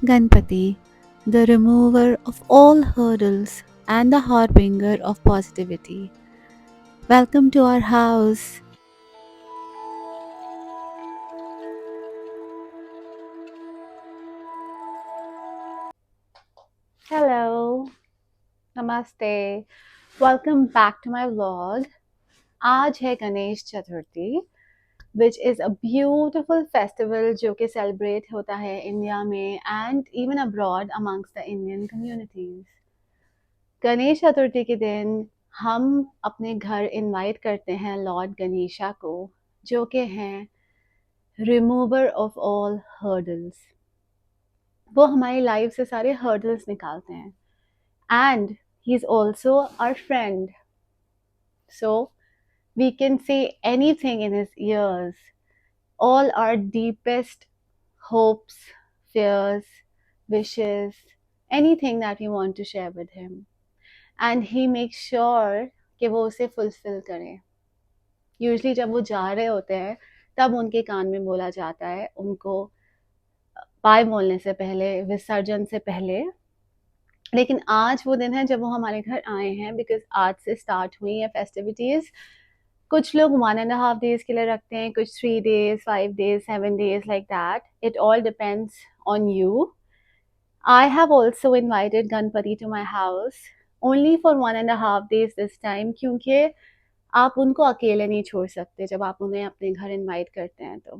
Ganpati, the remover of all hurdles and the harbinger of positivity. Welcome to our house. Hello, Namaste. Welcome back to my vlog. आज है Ganesh Chaturthi which is a beautiful festival जो कि celebrate होता है India में and even abroad amongst the Indian communities. Ganesh Chaturthi के दिन हम अपने घर इनवाइट करते हैं लॉर्ड गणेशा को जो कि हैं रिमूवर ऑफ ऑल हर्डल्स। वो हमारी लाइफ से सारे हर्डल्स निकालते हैं and he is also our friend, so we can say anything in his ears, all our deepest hopes, fears, wishes, anything that we want to share with him. And he makes sure कि वो उसे fulfil करें। Usually जब वो जा रहे होते हैं तब उनके कान में बोला जाता है उनको बाय बोलने से पहले, विसर्जन से पहले। लेकिन आज वो दिन है जब वो हमारे घर आए हैं बिकॉज आज से स्टार्ट हुई है फेस्टिविटीज़। कुछ लोग 1.5 days के लिए रखते हैं, कुछ 3 days, 5 days, 7 days like that. It all depends on you. I have also invited Ganpati to my house only for 1.5 days this time क्योंकि आप उनको अकेले नहीं छोड़ सकते जब आप उन्हें अपने घर इनवाइट करते हैं तो।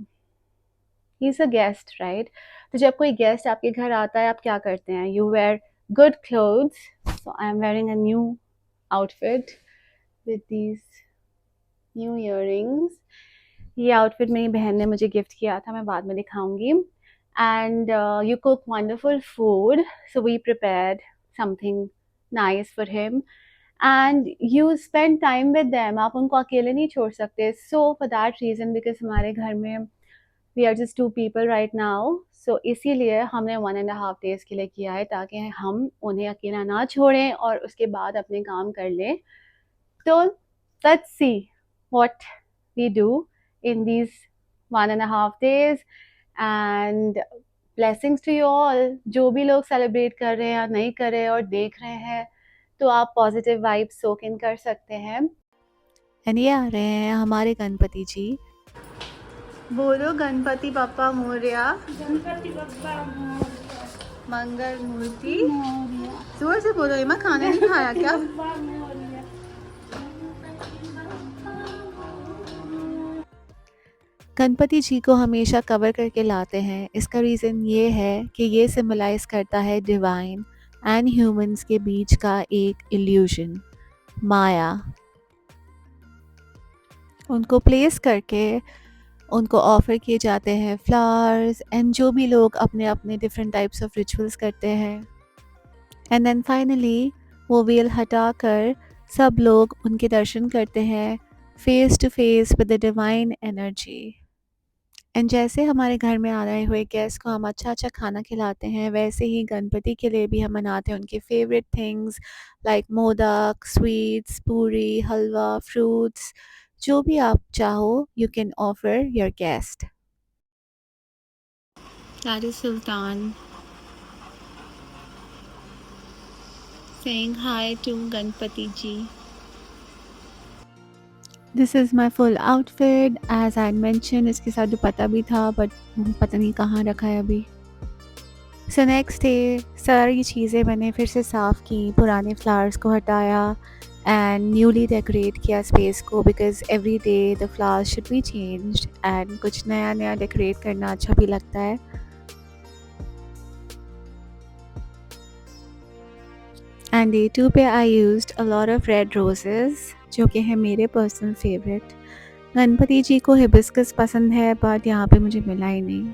He is a guest, right? तो जब कोई गेस्ट आपके घर आता है आप क्या करते हैं? You wear good clothes, so I am wearing a new outfit with these new earrings. ये आउटफिट मेरी बहन ने मुझे गिफ्ट किया था, मैं बाद में दिखाऊंगी। And you cook wonderful food, so we prepared something nice for him and you spend time with them. आप उनको अकेले नहीं छोड़ सकते। So for that reason, because हमारे घर में we are just 2 people right now, so इसीलिए हमने 1.5 days के लिए किया है ताकि हम उन्हें अकेला ना छोड़ें और उसके बाद अपने काम कर लें। तो let's see what we do in these 1.5 days and blessings to you all। जो भी लोग सेलिब्रेट कर रहे हैं या नहीं कर रहे हैं और देख रहे हैं तो आप पॉजिटिव वाइब्स सोक इन कर सकते हैं। एंड ये आ रहे हैं हमारे गणपति जी। बोलो गणपति बप्पा मोरया। गणपति बप्पा मंगल मूर्ति। जोर से बोलो, इमा खाना नहीं खाया क्या? गणपति जी को हमेशा कवर करके लाते हैं। इसका रीज़न ये है कि ये सिम्बलाइज करता है डिवाइन एंड ह्यूमंस के बीच का एक इल्यूजन, माया। उनको प्लेस करके उनको ऑफ़र किए जाते हैं फ्लावर्स एंड जो भी लोग अपने अपने डिफरेंट टाइप्स ऑफ रिचुअल्स करते हैं। एंड देन फाइनली वो वेल हटा कर सब लोग उनके दर्शन करते हैं face to face with the divine energy. And जैसे हमारे घर में आ रहे हुए गेस्ट को हम अच्छा अच्छा खाना खिलाते हैं, वैसे ही गणपति के लिए भी हम बनाते हैं उनके favourite things like modak, sweets, पूरी, हलवा, फ्रूट्स। जो भी आप चाहो you can offer your guest. That is Sultan saying hi to Ganpati ji. This is my full outfit. As I mentioned, इसके साथ दुपट्टा भी था बट पता नहीं कहाँ रखा है अभी। सो नेक्स्ट डे सारी चीज़ें मैंने फिर से साफ़ की, पुराने फ्लावर्स को हटाया एंड न्यूली डेकोरेट किया स्पेस को because every day the flowers should be changed and कुछ नया नया डेकोरेट करना अच्छा भी लगता है। एंड डे 2 पे I used a lot of red roses जो कि है मेरे पर्सनल फेवरेट। गणपति जी को हिबिस्कस पसंद है बट यहाँ पे मुझे मिला ही नहीं।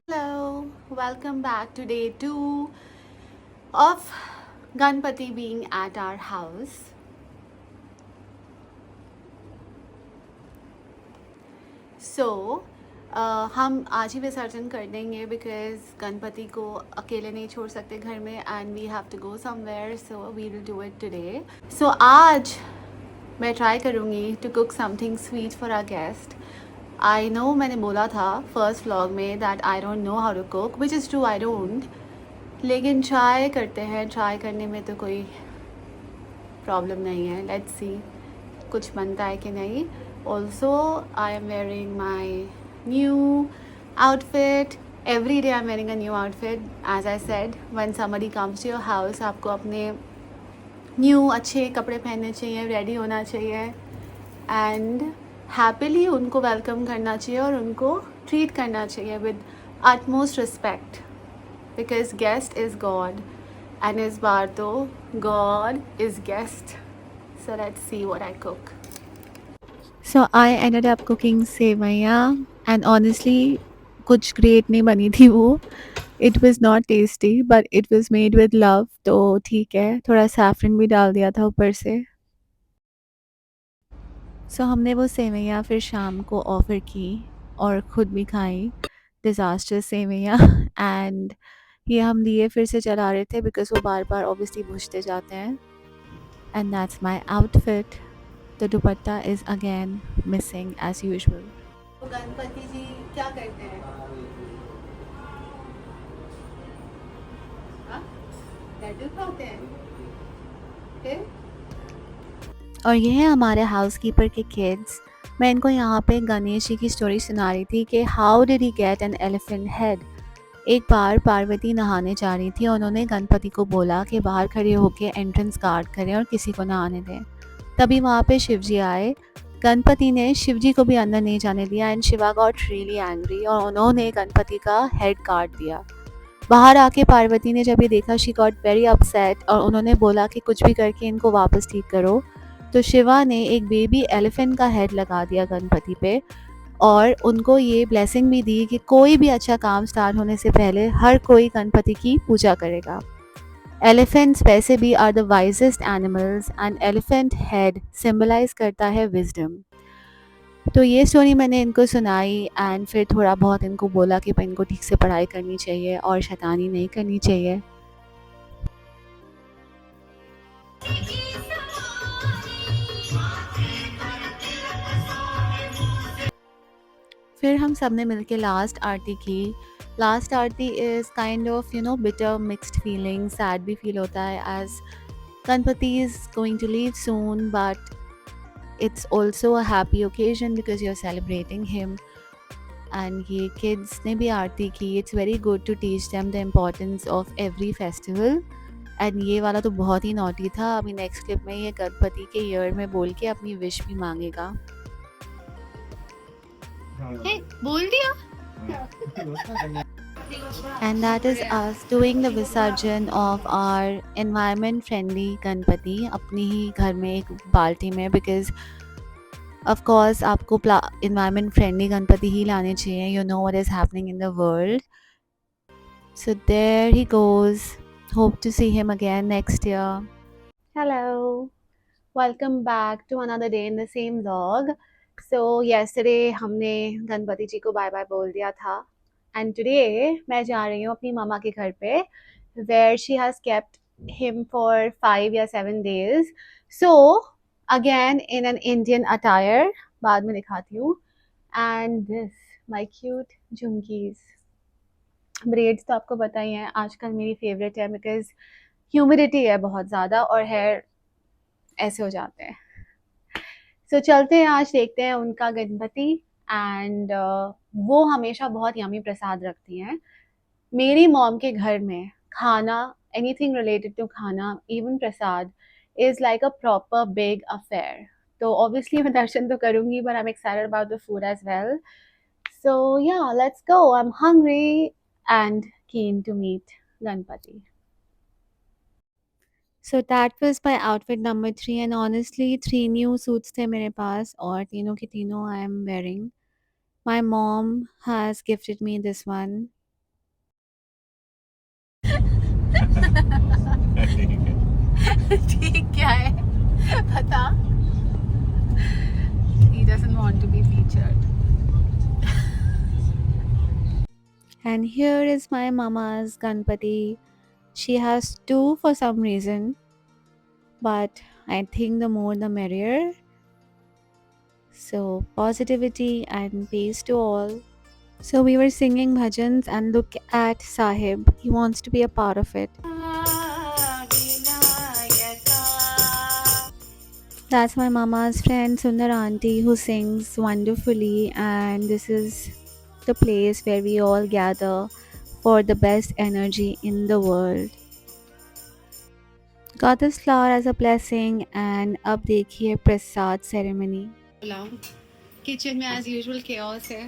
Hello, welcome back to day 2 of Ganpati being at our house. So हम आज ही विसर्जन कर देंगे बिकॉज गणपति को अकेले नहीं छोड़ सकते घर में and we have to go somewhere, so we will do it today. So आज मैं ट्राई करूँगी to cook something sweet for our guest I know मैंने बोला था फर्स्ट व्लॉग में that I don't know how to cook, which is true, I don't, लेकिन try करते हैं, ट्राई करने में तो कोई प्रॉब्लम नहीं है। लेट्स सी कुछ बनता है कि नहीं। Also I am wearing my new outfit, every day I am wearing a new outfit. As I said, one somebody comes to your house, आपको अपने न्यू अच्छे कपड़े पहनने चाहिए, रेडी होना चाहिए एंड हैप्पीली उनको वेलकम करना चाहिए और उनको ट्रीट करना चाहिए with utmost respect, because guest is God and इस बार तो God is guest. So let's see what I cook. So I ended up cooking सेवैयाँ and honestly कुछ great नहीं बनी थी वो। It was not tasty but it was made with love, तो ठीक है, थोड़ा saffron भी डाल दिया था ऊपर से। So हमने वो सेवैयाँ फिर शाम को ऑफ़र की और ख़ुद भी खाई, डिज़ास्टर्स सेवैयाँ एंड ये हम दिए फिर से जला रहे थे बिकॉज़ वो बार-बार ऑब्वियसली बुझते जाते हैं। And that's my outfit. The dupatta is again missing as usual. तो गणपति जी क्या करते हैं? हाँ? लड्डू खाते हैं? फिर? और ये है हमारे हाउसकीपर के किड्स। मैं इनको यहाँ पे गणेश जी की स्टोरी सुना रही थी कि how did he get an elephant head. एक बार पार्वती नहाने जा रही थी और उन्होंने गणपति को बोला कि बाहर खड़े होकर एंट्रेंस गार्ड करें और किसी को ना आने दें। तभी वहाँ पे शिवजी आए। गणपति ने शिवजी को भी अंदर नहीं जाने दिया and Shiva got really angry और उन्होंने गणपति का हेड काट दिया। बाहर आके पार्वती ने जब ये देखा, शी गॉट वेरी अपसेट और उन्होंने बोला कि कुछ भी करके इनको वापस ठीक करो। तो शिवा ने एक बेबी एलिफेंट का हेड लगा दिया गणपति पे और उनको ये ब्लेसिंग भी दी कि कोई भी अच्छा काम स्टार्ट होने से पहले हर कोई गणपति की पूजा करेगा। एलिफेंट्स वैसे भी are the wisest animals and elephant head symbolize करता है विजडम। तो ये स्टोरी मैंने इनको सुनाई एंड फिर थोड़ा बहुत इनको बोला कि इनको ठीक से पढ़ाई करनी चाहिए और शैतानी नहीं करनी चाहिए। फिर हम सब ने मिलके लास्ट आरती की। Last aarti is kind of bitter mixed feeling, sad भी फील होता है as Ganpati is going to leave soon, but it's also a happy occasion because you're celebrating him। and ये kids ने भी आरती की। it's very good to teach them the importance of every festival। and ये वाला तो बहुत ही नॉटी था। अभी नेक्स्ट क्लिप में ये गणपति के ईयर में बोल के अपनी विश भी मांगेगा। hey, बोल दिया। and that is us doing the विसर्जन of our environment friendly Ganpati अपनी ही घर में एक बाल्टी में, because of course आपको environment friendly गणपति ही लाने चाहिए। you know what is happening in the world। so there he goes, hope to see him again next year। hello, welcome back to another day in the same vlog। so yesterday हमने गणपति जी को bye bye बोल दिया था and today मैं जा रही हूँ अपनी मामा के घर पे where she has kept him for 5 या 7 days। so again in an Indian attire, बाद में दिखाती हूँ। and this my cute झुमकीज, ब्रेड्स तो आपको पता ही है आजकल मेरी फेवरेट है बिकॉज ह्यूमिडिटी है बहुत ज़्यादा और हेयर ऐसे हो जाते हैं। so चलते हैं, आज देखते हैं उनका गणपति एंड वो हमेशा बहुत यमी प्रसाद रखती हैं। मेरी मॉम के घर में खाना, एनीथिंग रिलेटेड टू खाना, even prasad is like a proper big affair. तो ऑब्वियसली मैं दर्शन तो करूंगी but I am excited about the food as well. So yeah let's go, I am hungry and keen to meet Ganpati। So that was my outfit number 3 and honestly 3 new suits थे मेरे पास और तीनों के तीनों I am wearing। My mom has gifted me this one। ठीक क्या है पता? He doesn't want to be featured। And here is my mama's Ganpati। She has 2 for some reason, but I think the more the merrier। So, positivity and peace to all. So, we were singing bhajans, and look at Sahib. He wants to be a part of it. That's my mama's friend Sundar auntie who sings wonderfully, and this is the place where we all gather for the best energy in the world. Got this flower as a blessing, and अब देखिए प्रसाद ceremony. Kitchen में as usual chaos है.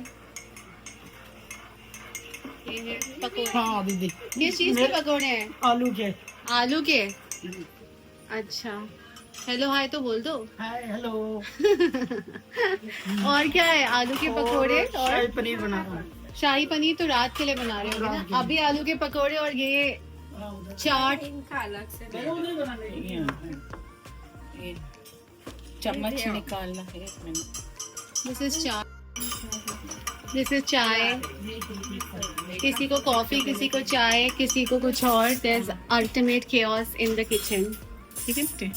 ये है पकोड़े. हाँ दीदी. किस चीज़ के पकोड़े हैं? आलू के. आलू के. अच्छा. हेलो हाय तो बोल दो. Hi hello. और क्या है? आलू के पकोड़े और शाही पनीर बना रहा हूँ. शाही पनीर तो रात के लिए बना रहे होगे ना. अभी आलू के पकोड़े और ये चाट इनका अलग से चम्मच निकालना है. दिस इज चाय. दिस इज चाय. किसी को कॉफी, किसी को चाय, किसी को कुछ और. There is ultimate chaos in the kitchen. ठीक है.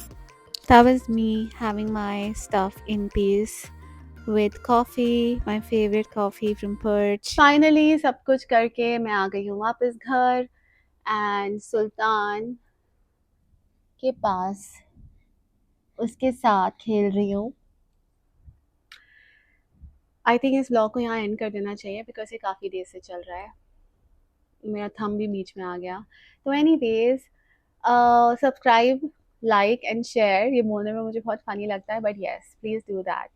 That was me having my stuff in peace with coffee, my favorite coffee from Perch. Finally, सब कुछ करके मैं आ गई हूँ वापस घर and सुल्तान के पास उसके साथ खेल रही हूँ. आई थिंक इस व्लॉग को यहाँ एंड कर देना चाहिए बिकॉज ये काफ़ी देर से चल रहा है. मेरा थंब भी बीच में आ गया. तो anyways, subscribe, like and share. ये बोलने में मुझे बहुत फनी लगता है but yes, please do that.